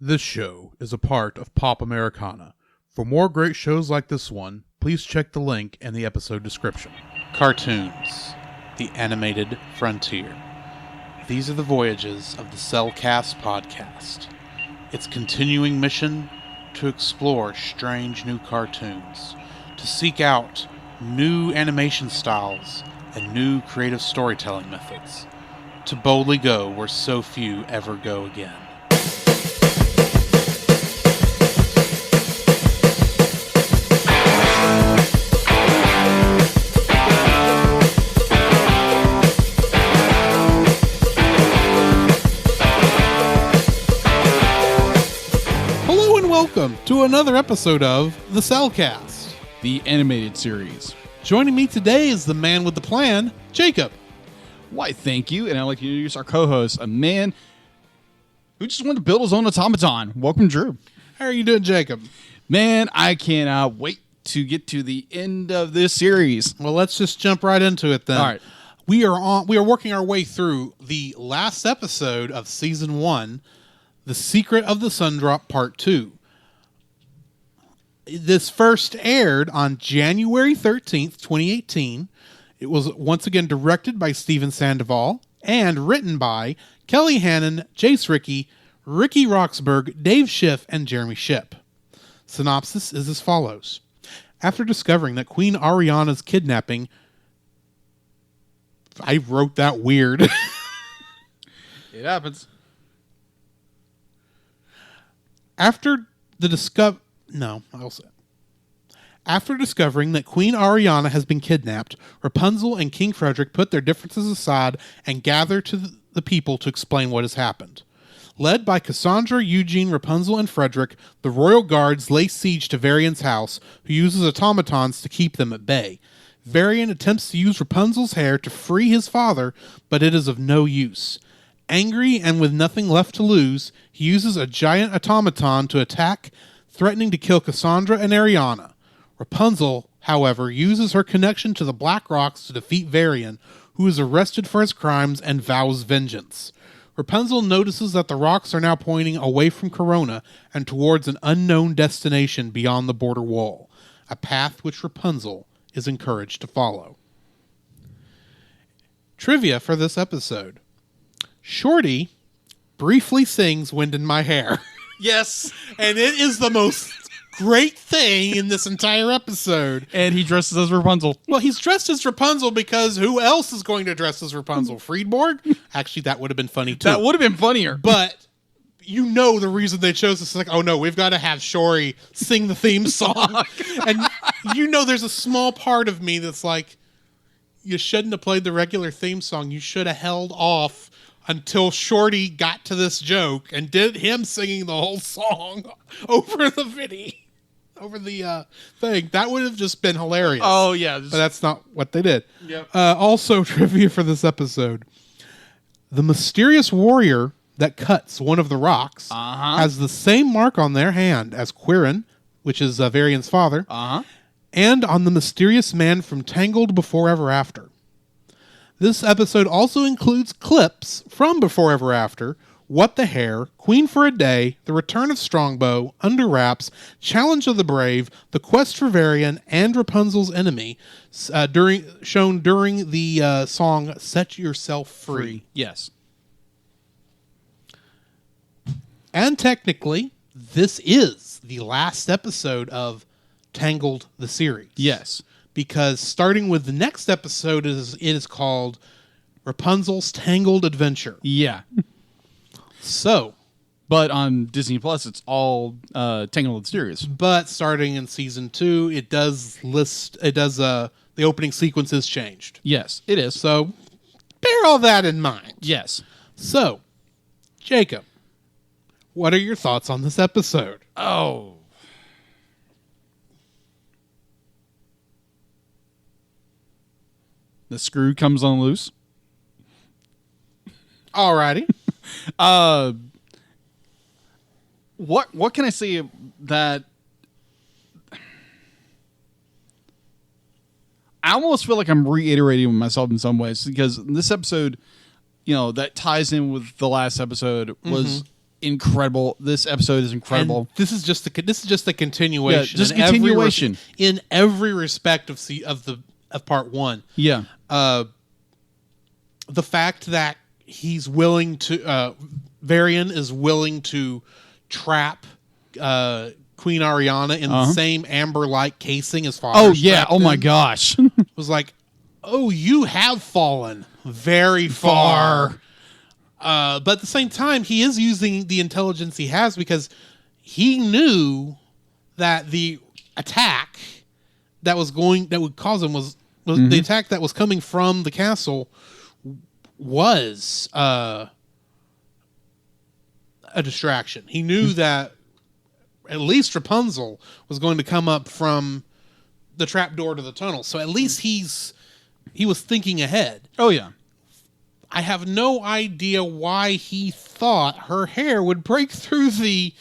This show is a part of Pop Americana. For more great shows like this one, please check the link in the episode description. Cartoons, the animated frontier. These are the voyages of the Cellcast podcast. Its continuing mission to explore strange new cartoons, to seek out new animation styles and new creative storytelling methods, to boldly go where so few ever go again. Welcome to another episode of the Cellcast, the animated series. Joining me today is the man with the plan, Jacob. Why, thank you. And I'd like to introduce our co-host, a man who just wanted to build his own automaton. Welcome, Drew. How are you doing, Jacob? Man, I cannot wait to get to the end of this series. Well, let's just jump right into it then. All right. We are working our way through the last episode of Season 1, The Secret of the Sundrop Part 2. This first aired on January 13th, 2018. It was once again directed by Steven Sandoval and written by Kelly Hannon, Jace Ricky Roxburgh, Dave Schiff, and Jeremy Shipp. Synopsis is as follows. After discovering that Queen Ariana's kidnapping... I wrote that weird. It happens. After discovering that Queen Ariana has been kidnapped, Rapunzel and King Frederick put their differences aside and gather to the people to explain what has happened. Led by Cassandra, Eugene, Rapunzel, and Frederick, the royal guards lay siege to Varian's house, who uses automatons to keep them at bay. Varian attempts to use Rapunzel's hair to free his father, but it is of no use. Angry and with nothing left to lose, he uses a giant automaton to attack, threatening to kill Cassandra and Ariana. Rapunzel, however, uses her connection to the Black Rocks to defeat Varian, who is arrested for his crimes and vows vengeance. Rapunzel notices that the rocks are now pointing away from Corona and towards an unknown destination beyond the border wall, a path which Rapunzel is encouraged to follow. Trivia for this episode. Shorty briefly sings Wind in My Hair. Yes. And it is the most great thing in this entire episode. And he dresses as Rapunzel. Well, he's dressed as Rapunzel because who else is going to dress as Rapunzel? Friedborg? Actually, that would have been funny too. That would have been funnier. But you know the reason they chose this is like, oh no, we've got to have Shori sing the theme song. And you know there's a small part of me that's like, you shouldn't have played the regular theme song. You should have held off until Shorty got to this joke and did him singing the whole song over the video, over the thing. That would have just been hilarious. Oh, yeah. But that's not what they did. Yep. Also, trivia for this episode. The mysterious warrior that cuts one of the rocks has the same mark on their hand as Quirin, which is Varian's father, and on the mysterious man from Tangled Before Ever After. This episode also includes clips from Before Ever After, What the Hair, Queen for a Day, The Return of Strongbow, Under Wraps, Challenge of the Brave, The Quest for Varian, and Rapunzel's Enemy, shown during the song Set Yourself Free. Yes. And technically, this is the last episode of Tangled the Series. Yes. Because starting with the next episode, it is called Rapunzel's Tangled Adventure. Yeah. So. But on Disney Plus, it's all Tangled The Series. But starting in Season 2, the opening sequence is changed. Yes, it is. So, bear all that in mind. Yes. So, Jacob, what are your thoughts on this episode? Oh. The screw comes on loose. Alrighty. What can I say that I almost feel like I'm reiterating myself in some ways because this episode, that ties in with the last episode was incredible. This episode is incredible. And this is just a continuation. Yeah, just continuation in every respect of part one. Yeah. The fact that he's willing to Varian is willing to trap Queen Ariana in the same amber-like casing as father. Oh yeah! Oh my gosh! Was like, oh, you have fallen very far. But at the same time, he is using the intelligence he has because he knew that the attack that would cause him was the attack that was coming from the castle was a distraction. He knew that at least Rapunzel was going to come up from the trapdoor to the tunnel. So at least he was thinking ahead. Oh yeah. I have no idea why he thought her hair would break through the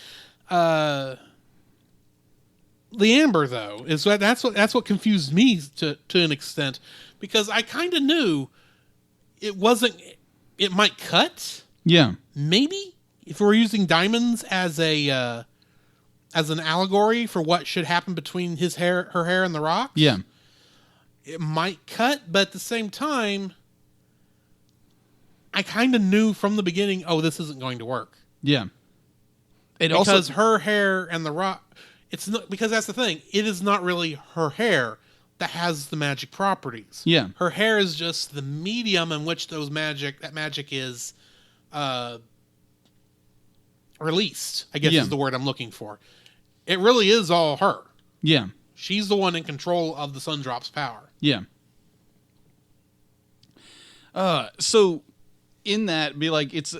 amber, though. That's what confused me to an extent, because I kind of knew it wasn't. It might cut. Yeah. Maybe if we're using diamonds as an allegory for what should happen between her hair, and the rocks. Yeah. It might cut, but at the same time, I kind of knew from the beginning, oh, this isn't going to work. Yeah. Because her hair and the rock, it's not, because that's the thing. It is not really her hair that has the magic properties. Yeah. Her hair is just the medium in which that magic is released, I guess is the word I'm looking for. It really is all her. Yeah. She's the one in control of the Sundrop's power. Yeah. So in that, be like, it's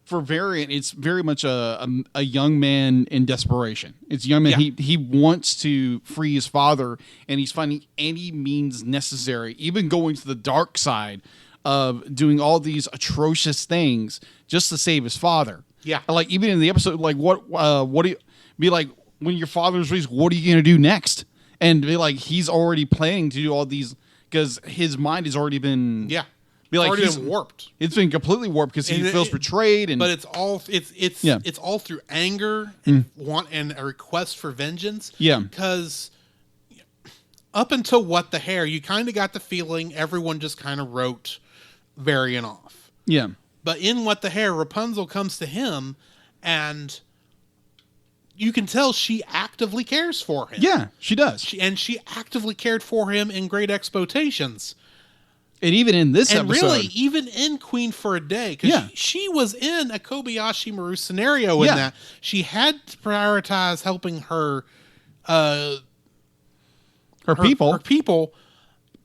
for Variant, it's very much a young man in desperation. It's a young man. Yeah. He wants to free his father, and he's finding any means necessary, even going to the dark side of doing all these atrocious things just to save his father. Yeah. Like, even in the episode, like, what do you be like when your father's released? What are you going to do next? And be like, he's already planning to do all these because his mind has already been be like already been warped. It's been completely warped because he feels betrayed, but it's all through anger and want and a request for vengeance. Yeah, because up until What the Hair, you kind of got the feeling everyone just kind of wrote Varian off. Yeah, but in What the Hair, Rapunzel comes to him, and you can tell she actively cares for him. Yeah, she does. She actively cared for him in Great Expectations. And even in this episode. And really, even in Queen for a Day. Because she was in a Kobayashi Maru scenario in that. She had to prioritize helping her people.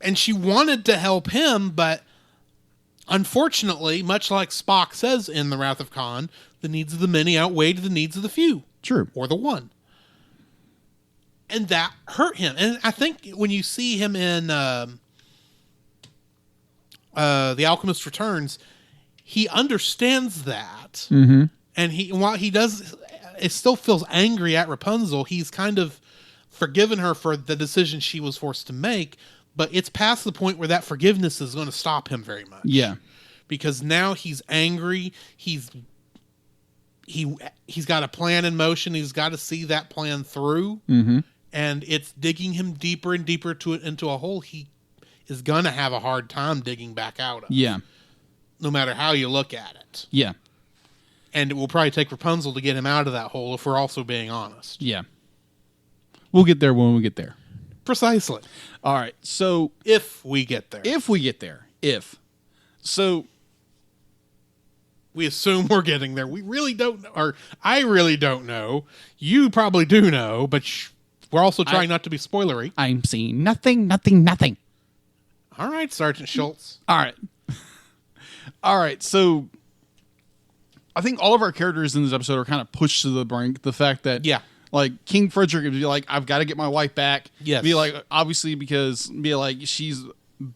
And she wanted to help him, but unfortunately, much like Spock says in The Wrath of Khan, the needs of the many outweighed the needs of the few. True. Or the one. And that hurt him. And I think when you see him in The Alchemist Returns, he understands that. Mm-hmm. And while he does, it still feels angry at Rapunzel. He's kind of forgiven her for the decision she was forced to make, but it's past the point where that forgiveness is going to stop him very much. Yeah. Because now he's angry. He's got a plan in motion. He's got to see that plan through. Mm-hmm. And it's digging him deeper and deeper into a hole he is going to have a hard time digging back out of. Yeah. No matter how you look at it. Yeah. And it will probably take Rapunzel to get him out of that hole if we're also being honest. Yeah. We'll get there when we get there. Precisely. All right. So if we get there. So we assume we're getting there. We really don't know. Or I really don't know. You probably do know, but we're also trying not to be spoilery. I'm seeing nothing. All right, Sergeant Schultz. All right. So I think all of our characters in this episode are kind of pushed to the brink. The fact that, like, King Frederick would be like, I've got to get my wife back. Yes. Be like, obviously, because be like, she's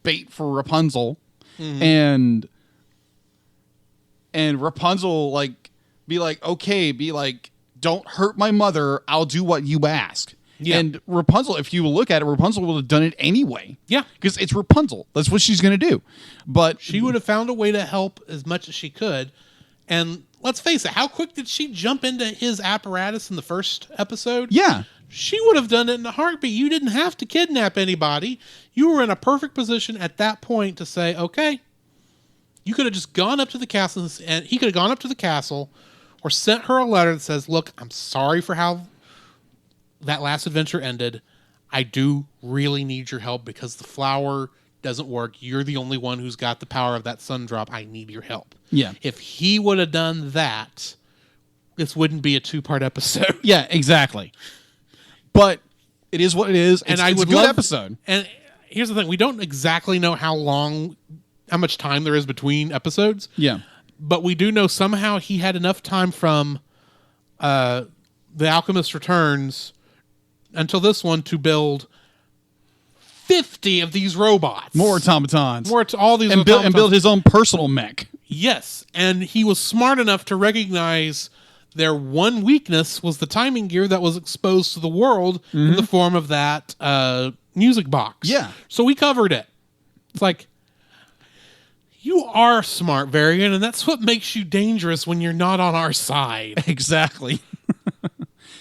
bait for Rapunzel. Mm-hmm. And Rapunzel, like, be like, okay, be like, don't hurt my mother. I'll do what you ask. Yeah. And Rapunzel, if you look at it, Rapunzel would have done it anyway. Yeah. Because it's Rapunzel. That's what she's going to do. But she would have found a way to help as much as she could. And let's face it, how quick did she jump into his apparatus in the first episode? Yeah. She would have done it in a heartbeat. You didn't have to kidnap anybody. You were in a perfect position at that point to say, okay, you could have just gone up to the castle, and he could have gone up to the castle or sent her a letter that says, look, I'm sorry for how that last adventure ended. I do really need your help because the flower doesn't work. You're the only one who's got the power of that sun drop. I need your help. Yeah. If he would have done that, this wouldn't be a 2-part episode. Yeah, exactly. But it is what it is. And it's a good episode. And here's the thing. We don't exactly know how much time there is between episodes. Yeah. But we do know somehow he had enough time from The Alchemist Returns until this one to build 50 of these robots. More automatons. All these and build his own personal mech. Yes. And he was smart enough to recognize their one weakness was the timing gear that was exposed to the world in the form of that music box. Yeah. So we covered it. It's like, you are smart, Varian, and that's what makes you dangerous when you're not on our side. Exactly.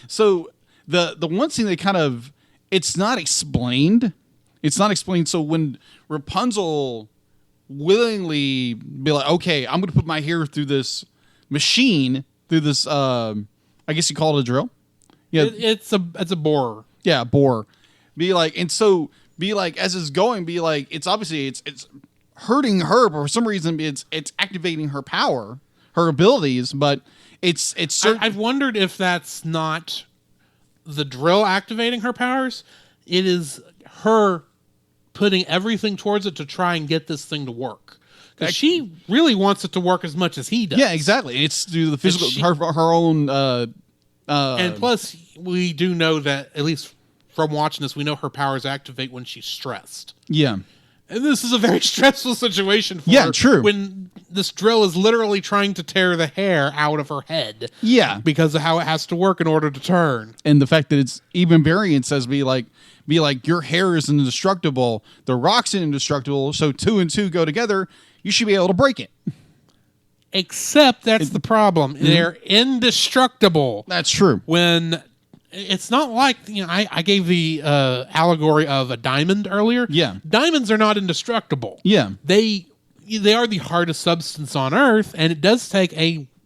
So the one thing they kind of, it's not explained. It's not explained. So when Rapunzel willingly be like, okay, I'm going to put my hair through this machine, through this, I guess you call it a drill. Yeah, It's a borer. Yeah, bore. Be like, and so be like, as it's going, be like, it's obviously it's hurting her, but for some reason it's activating her power, her abilities, but it's I've wondered if that's not the drill activating her powers. It is her putting everything towards it to try and get this thing to work. Because she really wants it to work as much as he does. Yeah, exactly. It's due to the physical, her own. And plus, we do know that, at least from watching this, we know her powers activate when she's stressed. Yeah. And this is a very stressful situation for her. True. When this drill is literally trying to tear the hair out of her head. Yeah. Because of how it has to work in order to turn. And the fact that it's even Variant says be like, your hair is indestructible, the rock's indestructible, so 2 and 2 go together, you should be able to break it. Except that's the problem. They're indestructible. That's true. When it's not like, I gave the allegory of a diamond earlier. Yeah. Diamonds are not indestructible. Yeah. They are the hardest substance on Earth, and it does take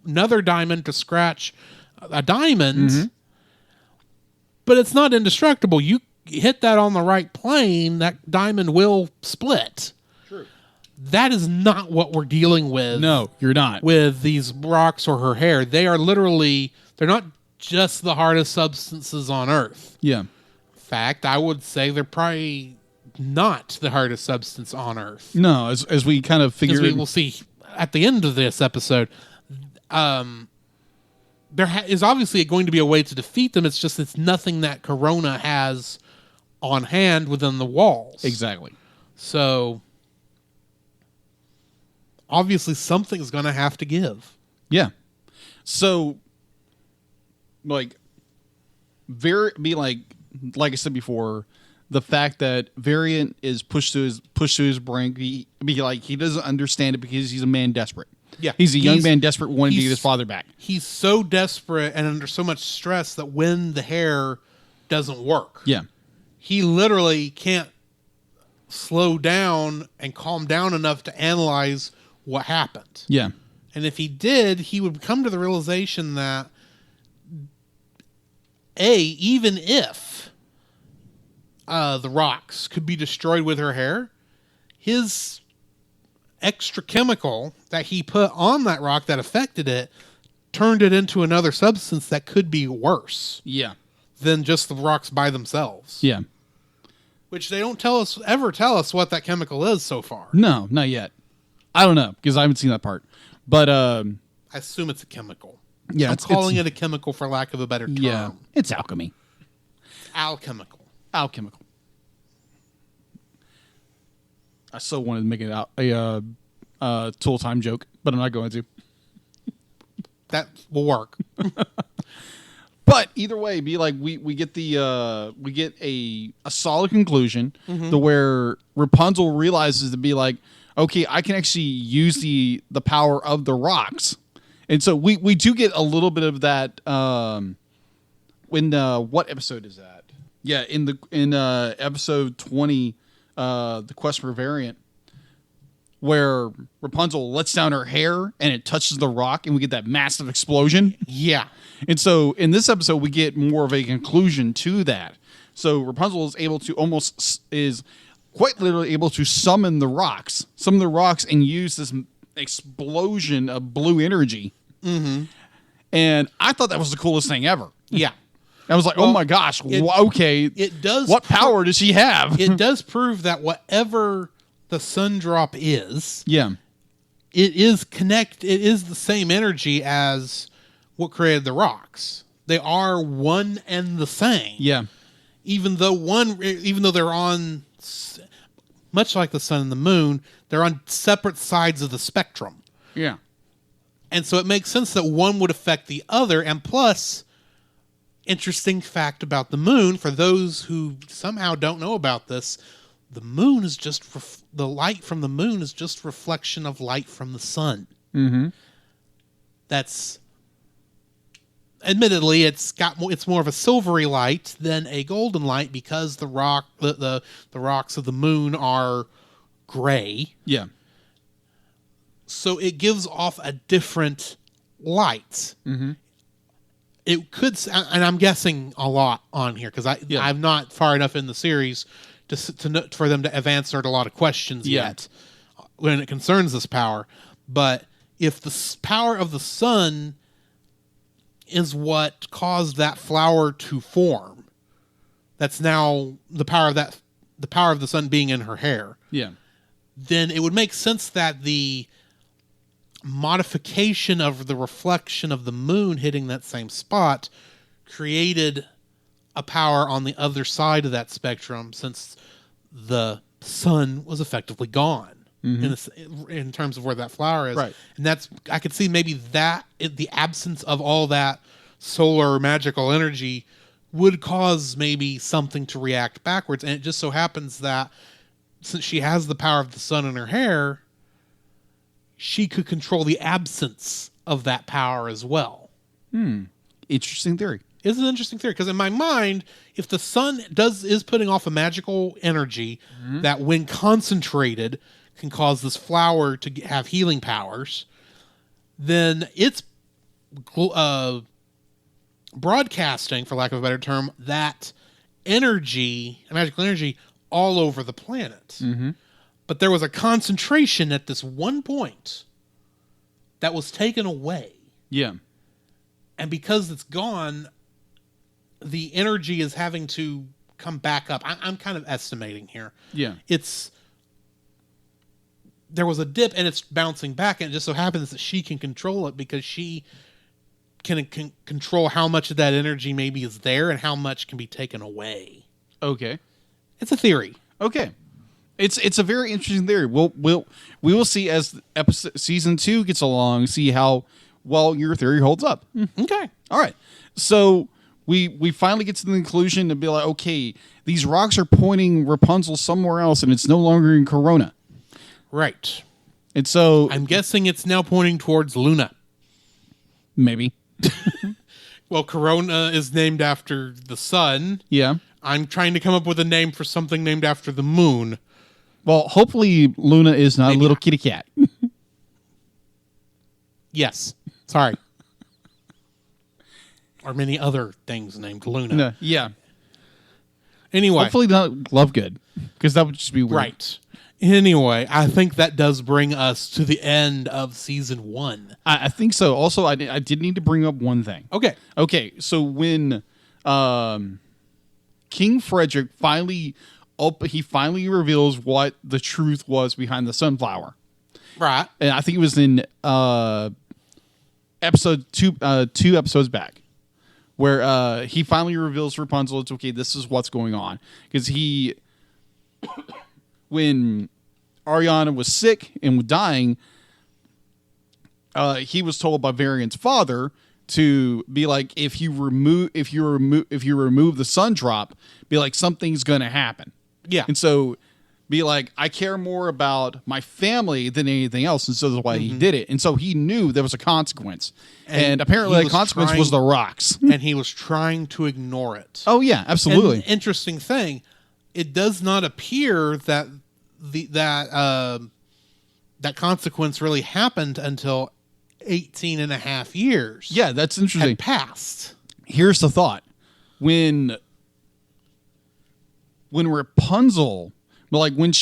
another diamond to scratch a diamond, but it's not indestructible. You hit that on the right plane, that diamond will split. True. That is not what we're dealing with. No, you're not. With these rocks or her hair. They are literally, they're not just the hardest substances on Earth. Yeah. In fact, I would say they're probably not the hardest substance on Earth. No, as we kind of figure... As we will see at the end of this episode, there is obviously going to be a way to defeat them. It's just it's nothing that Corona has on hand within the walls. Exactly. So obviously something's going to have to give. Yeah. So like I said before, the fact that Variant is pushed to his brink, he doesn't understand it because he's a man desperate. Yeah. He's a young man desperate wanting to get his father back. He's so desperate and under so much stress that when the hair doesn't work. Yeah. He literally can't slow down and calm down enough to analyze what happened. Yeah. And if he did, he would come to the realization that, even if the rocks could be destroyed with her hair, his extra chemical that he put on that rock that affected it turned it into another substance that could be worse. Yeah. Than just the rocks by themselves. Yeah. Which they don't ever tell us what that chemical is so far. No, not yet. I don't know because I haven't seen that part. But I assume it's a chemical. Yeah, I'm calling it a chemical for lack of a better term. Yeah, it's alchemy. Alchemical. Alchemical. I so wanted to make it a Tool Time joke, but I'm not going to. That will work. But either way, be like we get a solid conclusion to where Rapunzel realizes to be like, okay, I can actually use the power of the rocks And so we do get a little bit of that when what episode is that? Yeah, in episode 20, the Quest for Variant, where Rapunzel lets down her hair and it touches the rock and we get that massive explosion. Yeah. And so in this episode we get more of a conclusion to that. So Rapunzel is able to is quite literally able to summon the rocks and use this explosion of blue energy. Mm-hmm. And I thought that was the coolest thing ever. Yeah. I was like, oh my gosh, okay. It does. What power does she have? It does prove that whatever the sun drop is, it is the same energy as what created the rocks. They are one and the same. Yeah. Even though they're on, much like the sun and the moon, they're on separate sides of the spectrum. Yeah. And so it makes sense that one would affect the other. And plus, interesting fact about the moon, for those who somehow don't know about this, the moon is just the light from the moon is just reflection of light from the sun. Mm-hmm. That's admittedly it's more of a silvery light than a golden light because the rocks of the moon are gray. Yeah. So it gives off a different light. Mm-hmm. It could, and I'm guessing a lot on here because I'm not far enough in the series for them to have answered a lot of questions yet when it concerns this power. But if the power of the sun is what caused that flower to form, that's now the power of the sun being in her hair. Yeah. Then it would make sense that the modification of the reflection of the moon hitting that same spot created a power on the other side of that spectrum, since the sun was effectively gone in terms of where that flower is. Right. And I could see maybe that the absence of all that solar magical energy would cause maybe something to react backwards. And it just so happens that since she has the power of the sun in her hair, she could control the absence of that power as well. Interesting theory. It's an interesting theory because in my mind, if the sun is putting off a magical energy that when concentrated can cause this flower to have healing powers, then it's broadcasting, for lack of a better term, that energy, magical energy, all over the planet. Mm-hmm. But there was a concentration at this one point that was taken away. Yeah. And because it's gone, the energy is having to come back up. I'm kind of estimating here. Yeah. There was a dip and it's bouncing back, and it just so happens that she can control it because she can control how much of that energy maybe is there and how much can be taken away. Okay. It's a theory. Okay. It's a very interesting theory. We will see as season 2 gets along, see how well your theory holds up. Okay. All right. So we finally get to the conclusion to be like, okay, these rocks are pointing Rapunzel somewhere else, and it's no longer in Corona. Right. And so I'm guessing it's now pointing towards Luna. Maybe. Well, Corona is named after the sun. Yeah. I'm trying to come up with a name for something named after the moon. Well, hopefully Luna is not a little kitty cat. Yes. Sorry. Or many other things named Luna. No, yeah. Anyway. Hopefully not Lovegood, because that would just be weird. Right. Anyway, I think that does bring us to the end of season 1. I think so. Also, I did need to bring up one thing. Okay. Okay, so when King Frederick finally reveals what the truth was behind the sunflower. Right. And I think it was in episode 2 episodes back, where he finally reveals to Rapunzel, it's okay, this is what's going on. Because when Ariana was sick and was dying, he was told by Varian's father to be like, if you remove the sun drop, be like, something's gonna happen. Yeah. And so be like, I care more about my family than anything else, and so that's why he did it. And so he knew there was a consequence, and apparently the consequence was the rocks. And he was trying to ignore it. Oh yeah, absolutely. And interesting thing, it does not appear that that consequence really happened until 18 and a half years. Yeah, that's interesting. Had passed. Here's the thought: when Rapunzel, like when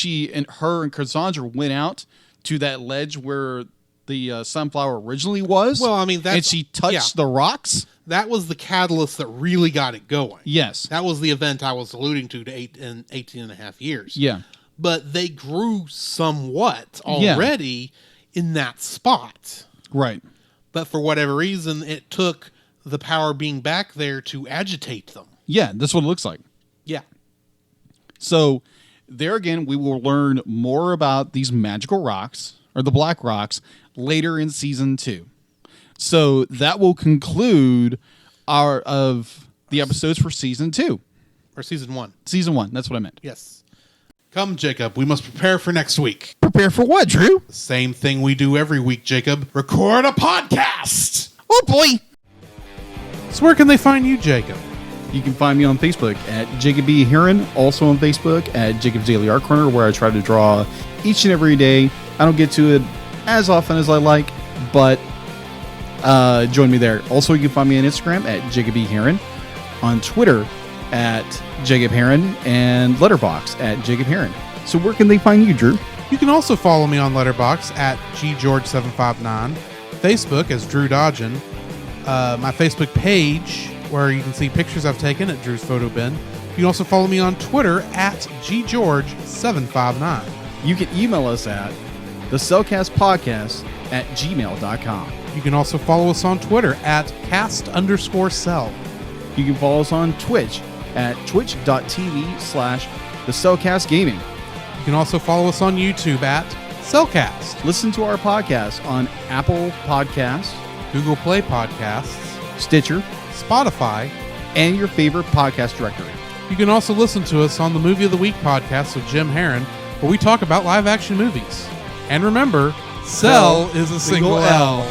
her and Cassandra went out to that ledge where the sunflower originally was. Well, I mean, and she touched the rocks. That was the catalyst that really got it going. Yes, that was the event I was alluding to 18 and a half years. Yeah, but they grew somewhat already in that spot. Right. But for whatever reason, it took the power being back there to agitate them. Yeah, that's what it looks like. Yeah. So there again, we will learn more about these magical rocks, or the black rocks, later in season 2. So that will conclude of the episodes for season 2. Or season 1. Season 1, that's what I meant. Yes. Come, Jacob, we must prepare for next week. Prepare for what, Drew? The same thing we do every week, Jacob. Record a podcast! Oh, boy! So where can they find you, Jacob? You can find me on Facebook at Jacob B. Heron, also on Facebook at Jacob's Daily Art Corner, where I try to draw each and every day. I don't get to it as often as I like, but join me there. Also, you can find me on Instagram at Jacob B. Heron, on Twitter at Jacob Heron, and Letterboxd at Jacob Heron. So where can they find you, Drew? You can also follow me on Letterboxd at ggeorge759, Facebook as Drew Dodgen, my Facebook page where you can see pictures I've taken at Drew's Photo Bin. You can also follow me on Twitter at ggeorge759. You can email us at thecellcastpodcast@gmail.com. You can also follow us on Twitter at cast_cell. You can follow us on Twitch at twitch.tv/thecellcastgaming. You can also follow us on YouTube at Cellcast. Listen to our podcast on Apple Podcasts, Google Play Podcasts, Stitcher, Spotify, and your favorite podcast directory. You can also listen to us on the Movie of the Week podcast with Jim Heron, where we talk about live-action movies. And remember, Cell is a single L.